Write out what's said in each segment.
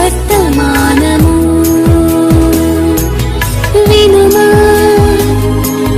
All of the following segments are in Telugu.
వర్తమానము వినుమా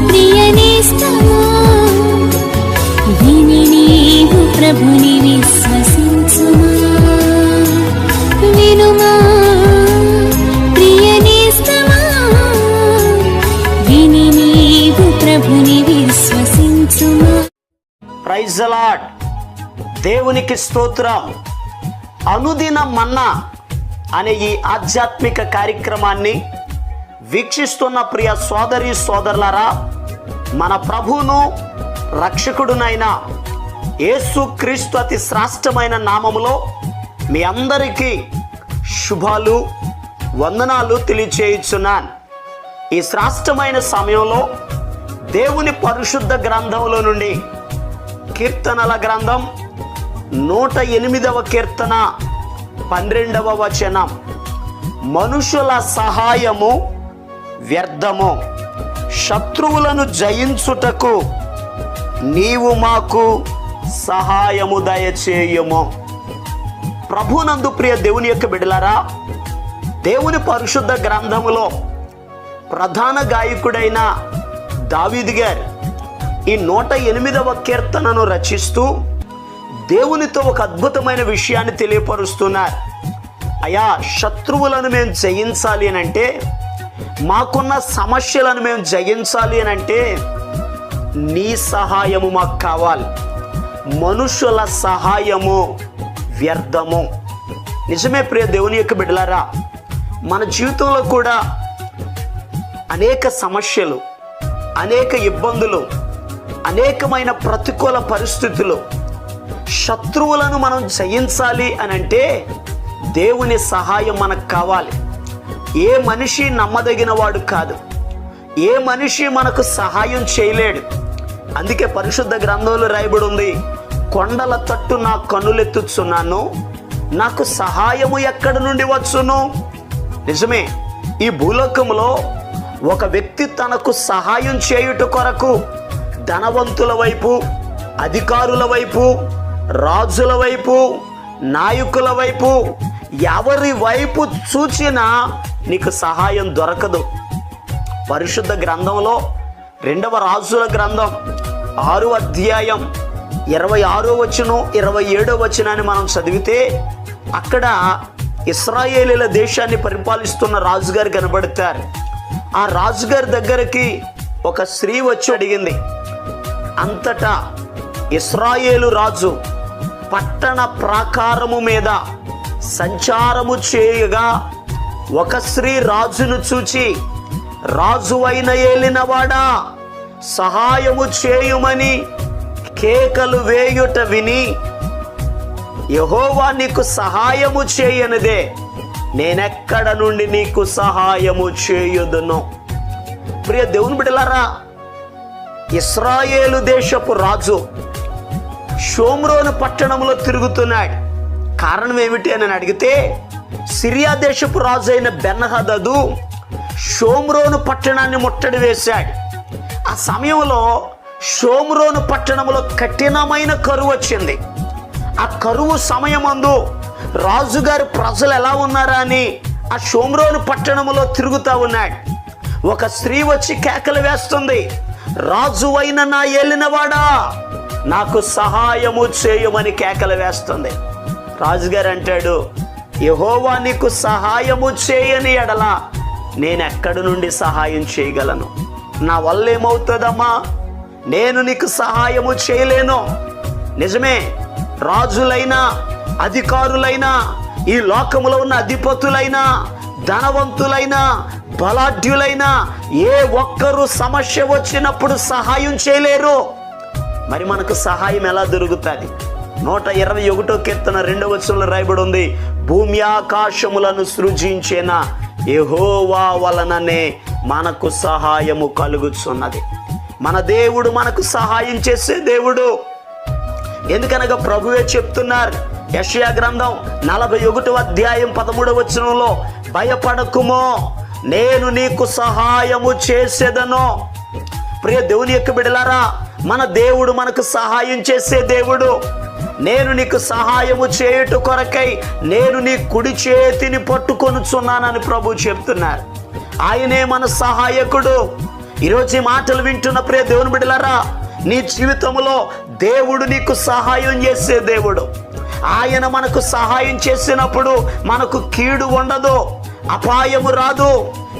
ప్రియ నేస్తమా, విని నీవు ప్రభుని విశ్వసించుమా. వినుమా ప్రియ నేస్తమా, విని నీవు ప్రభుని విశ్వసించుమా. Praise the lord. దేవునికి స్తోత్రం. అనుదిన మన్నా అనే ఈ ఆధ్యాత్మిక కార్యక్రమాన్ని వీక్షిస్తున్న ప్రియ సోదరి సోదరులారా, మన ప్రభువును రక్షకుడునైన యేసు క్రీస్తు అతి శ్రేష్టమైన నామములో మీ అందరికీ శుభాలు వందనాలు తెలియచేయుచున్నాను. ఈ శ్రేష్టమైన సమయంలో దేవుని పరిశుద్ధ గ్రంథంలో నుండి కీర్తనల గ్రంథం 108వ కీర్తన 12వ వచనం, మనుషుల సహాయము వ్యర్థము, శత్రువులను జయించుటకు నీవు మాకు సహాయము దయచేయము. ప్రభునందు ప్రియ దేవుని యొక్క బిడ్డలారా, దేవుని పరిశుద్ధ గ్రంథములో ప్రధాన గాయకుడైన దావీదు గారు ఈ 108వ కీర్తనను రచిస్తూ దేవునితో ఒక అద్భుతమైన విషయాన్ని తెలియపరుస్తున్నారు. అయా, శత్రువులను మేము జయించాలి అని అంటే, మాకున్న సమస్యలను మేము జయించాలి అని అంటే నీ సహాయము మాకు కావాలి. మనుషుల సహాయము వ్యర్థము. నిజమే ప్రియ దేవుని యొక్క బిడ్డలారా, మన జీవితంలో కూడా అనేక సమస్యలు, అనేక ఇబ్బందులు, అనేకమైన ప్రతికూల పరిస్థితులు, శత్రువులను మనం జయించాలి అని అంటే దేవుని సహాయం మనకు కావాలి. ఏ మనిషి నమ్మదగిన వాడు కాదు, ఏ మనిషి మనకు సహాయం చేయలేడు. అందుకే పరిశుద్ధ గ్రంథంలో రాయబడి ఉంది, కొండల తట్టు నా కన్నులెత్తుచున్నాను, నాకు సహాయము ఎక్కడి నుండి వచ్చును. నిజమే, ఈ భూలోకంలో ఒక వ్యక్తి తనకు సహాయం చేయుట కొరకు ధనవంతుల వైపు, అధికారుల వైపు, రాజుల వైపు, నాయకుల వైపు, ఎవరి వైపు చూచినా నీకు సహాయం దొరకదు. పరిశుద్ధ గ్రంథంలో 2వ రాజుల గ్రంథం 6వ అధ్యాయం 26వ వచనం 27వ వచనాన్ని మనం చదివితే అక్కడ ఇశ్రాయేలీల దేశాన్ని పరిపాలిస్తున్న రాజుగారు కనబడతారు. ఆ రాజుగారి దగ్గరికి ఒక స్త్రీ వచ్చి అడిగింది. అంతటా ఇశ్రాయేలు రాజు పట్టణ ప్రాకారము మీద సంచారము చేయగా ఒక స్త్రీ రాజును చూచి, రాజువైన ఏలినవాడా, సహాయము చేయుమని కేకలు వేయుట విని, యెహోవా నీకు సహాయము చేయనిదే నేనెక్కడ నుండి నీకు సహాయము చేయుదును. ప్రియ దేవుని బిడ్డలారా, ఇశ్రాయేలు దేశపు రాజు షోమ్రోను పట్టణంలో తిరుగుతున్నాడు. కారణం ఏమిటి అని అడిగితే, సిరియా దేశపు రాజు అయిన బెన్హదదు షోమ్రోను పట్టణాన్ని ముట్టడి వేశాడు. ఆ సమయంలో షోమ్రోను పట్టణంలో కఠినమైన కరువు వచ్చింది. ఆ కరువు సమయమందు రాజుగారి ప్రజలు ఎలా ఉన్నారా అని ఆ షోమ్రోను పట్టణంలో తిరుగుతూ ఉన్నాడు. ఒక స్త్రీ వచ్చి కేకలు వేస్తుంది, రాజువైన నా ఏలినవాడా, నాకు సహాయము చేయమని కేకలు వేస్తుంది. రాజుగారు అంటాడు, యెహోవా నీకు సహాయము చేయని ఎడల నేనెక్కడి నుండి సహాయం చేయగలను? నా వల్ల ఏమవుతుందమ్మా, నేను నీకు సహాయము చేయలేను. నిజమే, రాజులైనా, అధికారులైనా, ఈ లోకములో ఉన్న అధిపతులైనా, ధనవంతులైనా, బలాఢ్యులైనా ఏ ఒక్కరు సమస్య వచ్చినప్పుడు సహాయం చేయలేరు. మరి మనకు సహాయం ఎలా దొరుకుతుంది? 121వ కీర్తన 2వ వచనంలో రాయబడి ఉంది, భూమి ఆకాశములను సృజించిన యెహోవా వలననే మనకు సహాయము కలుగుచున్నది. మన దేవుడు మనకు సహాయం చేసే దేవుడు. ఎందుకనగా ప్రభువే చెప్తున్నారు, యెషయా గ్రంథం 41వ అధ్యాయం 13వ వచనంలో, భయపడకుమో, నేను నీకు సహాయము చేసేదను. ప్రియ దేవుని యొక్క బిడ్డలారా, మన దేవుడు మనకు సహాయం చేసే దేవుడు. నేను నీకు సహాయము చేయుట కొరకై నేను నీ కుడి చేతిని పట్టుకొనుచున్నానని ప్రభు చెప్తున్నారు. ఆయనే మన సహాయకుడు. ఈరోజు ఈ మాటలు వింటున్న ప్రియ దేవుని బిడ్డలారా, నీ జీవితంలో దేవుడు నీకు సహాయం చేసే దేవుడు. ఆయన మనకు సహాయం చేసినప్పుడు మనకు కీడు ఉండదు, అపాయము రాదు.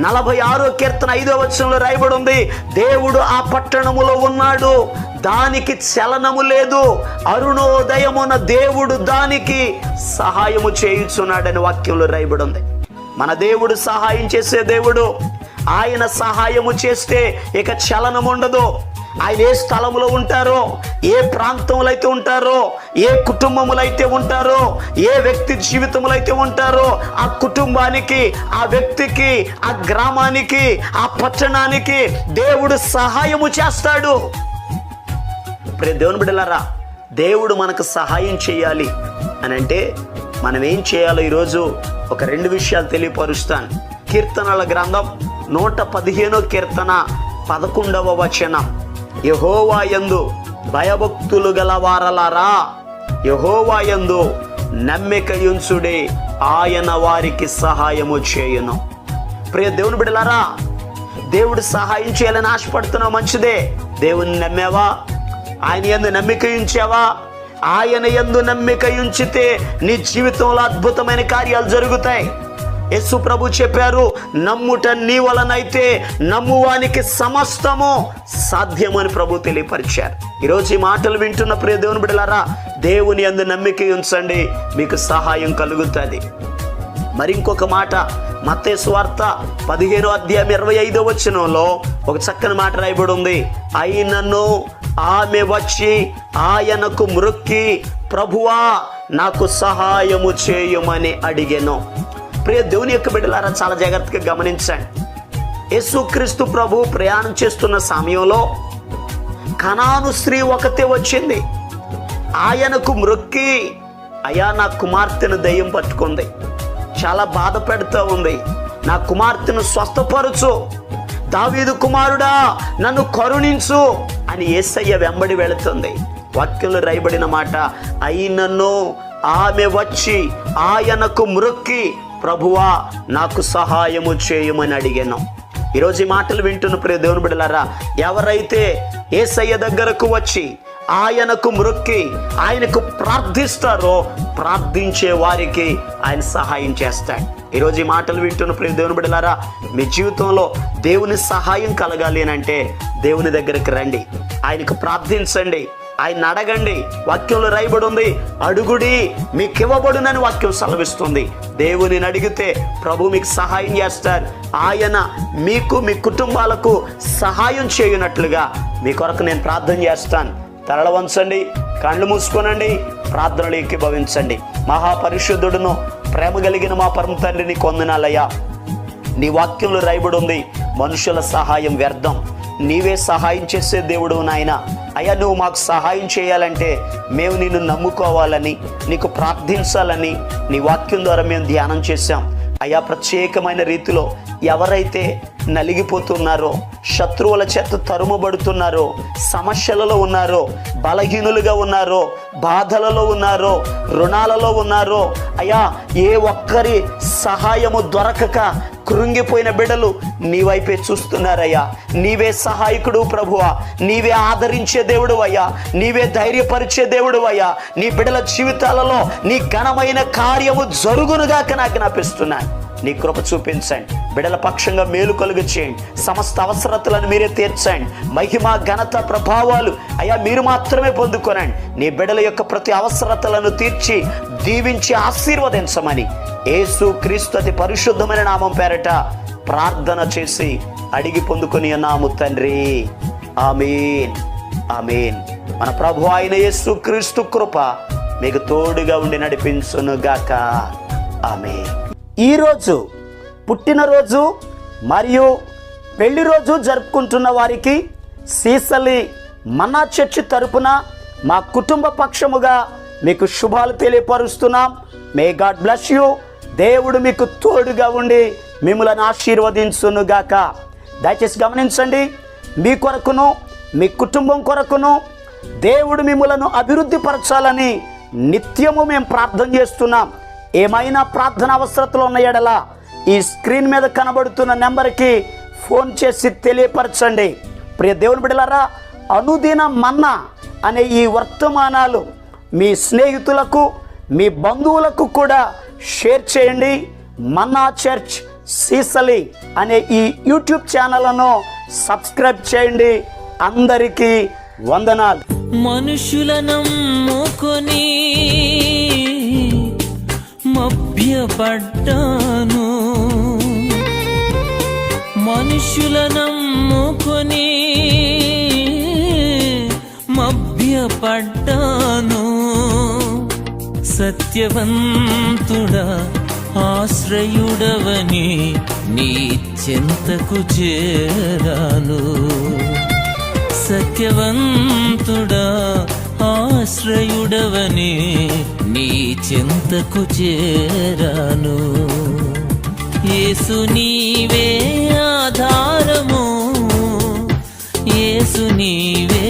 46వ కీర్తన 5వ వచనంలో రాయబడి ఉంది, దేవుడు ఆ పట్టణములో ఉన్నాడు, దానికి చలనము లేదు, అరుణోదయమున దేవుడు దానికి సహాయము చేయుచున్నాడని వాక్యంలో రాయబడి ఉంది. మన దేవుడు సహాయం చేసే దేవుడు. ఆయన సహాయము చేస్తే ఇక చలనం ఉండదు. ఆయన ఏ స్థలంలో ఉంటారో, ఏ ప్రాంతంలో అయితే ఉంటారో, ఏ కుటుంబములు అయితే ఉంటారో, ఏ వ్యక్తి జీవితంలో అయితే ఉంటారో, ఆ కుటుంబానికి, ఆ వ్యక్తికి, ఆ గ్రామానికి, ఆ పట్టణానికి దేవుడు సహాయము చేస్తాడు. ప్రియ దేవుని బిడ్డలారా, దేవుడు మనకు సహాయం చేయాలి అని అంటే మనం ఏం చేయాలో ఈరోజు ఒక 2 విషయాలు తెలియపరుస్తాను. కీర్తనల గ్రంథం 115వ కీర్తన 11వ వచనం, యెహోవా యందు భయభక్తులు గల వారలారా, యెహోవా యందు నమ్మికయుంచుడే, ఆయన వారికి సహాయము చేయును. ప్రియ దేవుని బిడ్డలారా, దేవుడు సహాయం చేయాలని ఆశపడుతున్నావు, మంచిదే. దేవుని నమ్మావా? ఆయన యందు నమ్మిక ఉంచావా? ఆయన యందు నమ్మిక ఉంచితే నీ జీవితంలో అద్భుతమైన కార్యాలు జరుగుతాయి. యేసు ప్రభు చెప్పారు, నమ్ముట నీ వలనైతే నమ్మువానికి సమస్తము సాధ్యమని ప్రభు తెలియపరిచారు. ఈరోజు ఈ మాటలు వింటున్న ప్రియ దేవుని బిడ్డలారా, దేవుని యందు నమ్మిక ఉంచండి, మీకు సహాయం కలుగుతుంది. మరి ఇంకొక మాట, మత్తయి సువార్త 15వ అధ్యాయం 25వ వచనంలో ఒక చక్కని మాట రాయబడి ఉంది, అయినను ఆమె వచ్చి ఆయనకు మ్రొక్కి, ప్రభువా నాకు సహాయము చేయమని అడిగెను. ప్రియ దేవుని యొక్క బిడ్డలారా, చాలా జాగ్రత్తగా గమనించండి. యేసుక్రీస్తు ప్రభు ప్రయాణం చేస్తున్న సమయంలో కనాను స్త్రీ ఒకతే వచ్చింది. ఆయనకు మ్రొక్కి, అయ్యా నా కుమార్తెను దయ్యం పట్టుకుంది, చాలా బాధ పెడుతూ ఉంది, నా కుమార్తెను స్వస్థపరచు, దావీదు కుమారుడా నన్ను కరుణించు అని యేసయ్య వెంబడి వెళుతుంది. వాక్యంలో రాయబడిన మాట, అయినను ఆమె వచ్చి ఆయనకు మ్రొక్కి, ప్రభువా నాకు సహాయము చేయమని అడిగాను. ఈరోజు ఈ మాటలు వింటున్న ప్రియ దేవుని బిడ్డలారా, ఎవరైతే యేసయ్య దగ్గరకు వచ్చి ఆయనకు మ్రొక్కి ఆయనకు ప్రార్థిస్తారో, ప్రార్థించే వారికి ఆయన సహాయం చేస్తాడు. ఈరోజు ఈ మాటలు వింటున్న ప్రియ దేవుని బిడ్డలారా, మీ జీవితంలో దేవుని సహాయం కలగాలి అని అంటే దేవుని దగ్గరికి రండి, ఆయనకు ప్రార్థించండి, ఆయన అడగండి. వాక్యంలో రాయబడి ఉంది, అడుగుడి మీకు ఇవ్వబడునని వాక్యం సెలవిస్తుంది. దేవుని అడిగితే ప్రభు మీకు సహాయం చేస్తారు. ఆయన మీకు, మీ కుటుంబాలకు సహాయం చేయనట్లుగా మీ కొరకు నేను ప్రార్థన చేస్తాను. తలల వంచండి, కళ్ళు మూసుకోనండి, ప్రార్థనలు ఏకీభవించండి. మహాపరిశుద్ధుడును ప్రేమ కలిగిన మా పరమ తండ్రి, నీకు వందనాలయ్యా. నీ వాక్యంలో రాయబడి ఉంది, మనుషుల సహాయం వ్యర్థం, నీవే సహాయం చేసే దేవుడు నాయన. అయ్యా నువ్వు మాకు సహాయం చేయాలంటే మేము నిన్ను నమ్ముకోవాలని, నీకు ప్రార్థించాలని నీ వాక్యం ద్వారా మేము ధ్యానం చేశాం. అయ్యా ప్రత్యేకమైన రీతిలో ఎవరైతే నలిగిపోతున్నారో, శత్రువుల చేత తరుమబడుతున్నారో, సమస్యలలో ఉన్నారో, బలహీనులుగా ఉన్నారో, బాధలలో ఉన్నారో, రుణాలలో ఉన్నారో, అయ్యా ఏ ఒక్కరి సహాయము దొరకక కృంగిపోయిన బిడ్డలు నీ వైపే చూస్తున్నారయ్యా. నీవే సహాయకుడు ప్రభువా, నీవే ఆదరించే దేవుడు అయ్యా, నీవే ధైర్యపరిచే దేవుడు అయ్యా. నీ బిడ్డల జీవితాలలో నీ ఘనమైన కార్యము జరుగునుగాక నాకు జ్ఞాపిస్తున్నాను. నీ కృప చూపించండి, బిడ్డల పక్షంగా మేలు కలుగు చేయండి, సమస్త అవసరతలను మీరే తీర్చండి. మహిమ ఘనత ప్రభావాలు అయ్యా మీరు మాత్రమే పొందుకోనండి. నీ బిడ్డల యొక్క ప్రతి అవసరతలను తీర్చి దీవించి ఆశీర్వదించమని యేసు క్రీస్తు అతి పరిశుద్ధమైన నామం పేరట ప్రార్థన చేసి అడిగి పొందుకొని ఉన్నాము తండ్రి, ఆమేన్, ఆమేన్. మన ప్రభు అయిన యేసు క్రీస్తు కృప మీకు తోడుగా ఉండి నడిపించును గాక, ఆమేన్. ఈరోజు పుట్టినరోజు మరియు పెళ్లి రోజు జరుపుకుంటున్న వారికి సీసలి మన్నా చర్చి తరపున మా కుటుంబ పక్షముగా మీకు శుభాలు తెలియపరుస్తున్నాం. May God bless you. దేవుడు మీకు తోడుగా ఉండి మిమ్మల్ని ఆశీర్వదించును గాక. దయచేసి గమనించండి, మీ కొరకును మీ కుటుంబం కొరకును దేవుడు మిమ్మలను అభివృద్ధి పరచాలని నిత్యము మేము ప్రార్థన చేస్తున్నాం. ఏమైనా ప్రార్థన అవసరతలు ఉన్న ఎడల ఈ స్క్రీన్ మీద కనబడుతున్న నెంబర్కి ఫోన్ చేసి తెలియపరచండి. ప్రియ దేవుని బిడ్డలారా, అనుదిన మన్నా అనే ఈ వర్తమానాలు మీ స్నేహితులకు, మీ బంధువులకు కూడా షేర్ చేయండి. మన్నా చర్చ్ సీసలి అనే ఈ యూట్యూబ్ ఛానల్ను సబ్స్క్రైబ్ చేయండి. అందరికీ వందనాలు. మనుషుల నమ్ముకొని మభ్యపడ్డాను, మనుషుల నమ్ముకొని మభ్యపడ్డాను. సత్యవంతుడా ఆశ్రయుడవని నీ చెంతకు చేరాను. సత్యవంతుడా ఆశ్రయుడవని నీ చెంతకు చేరాను. యేసు నీవే ఆధారము, యేసు నీవే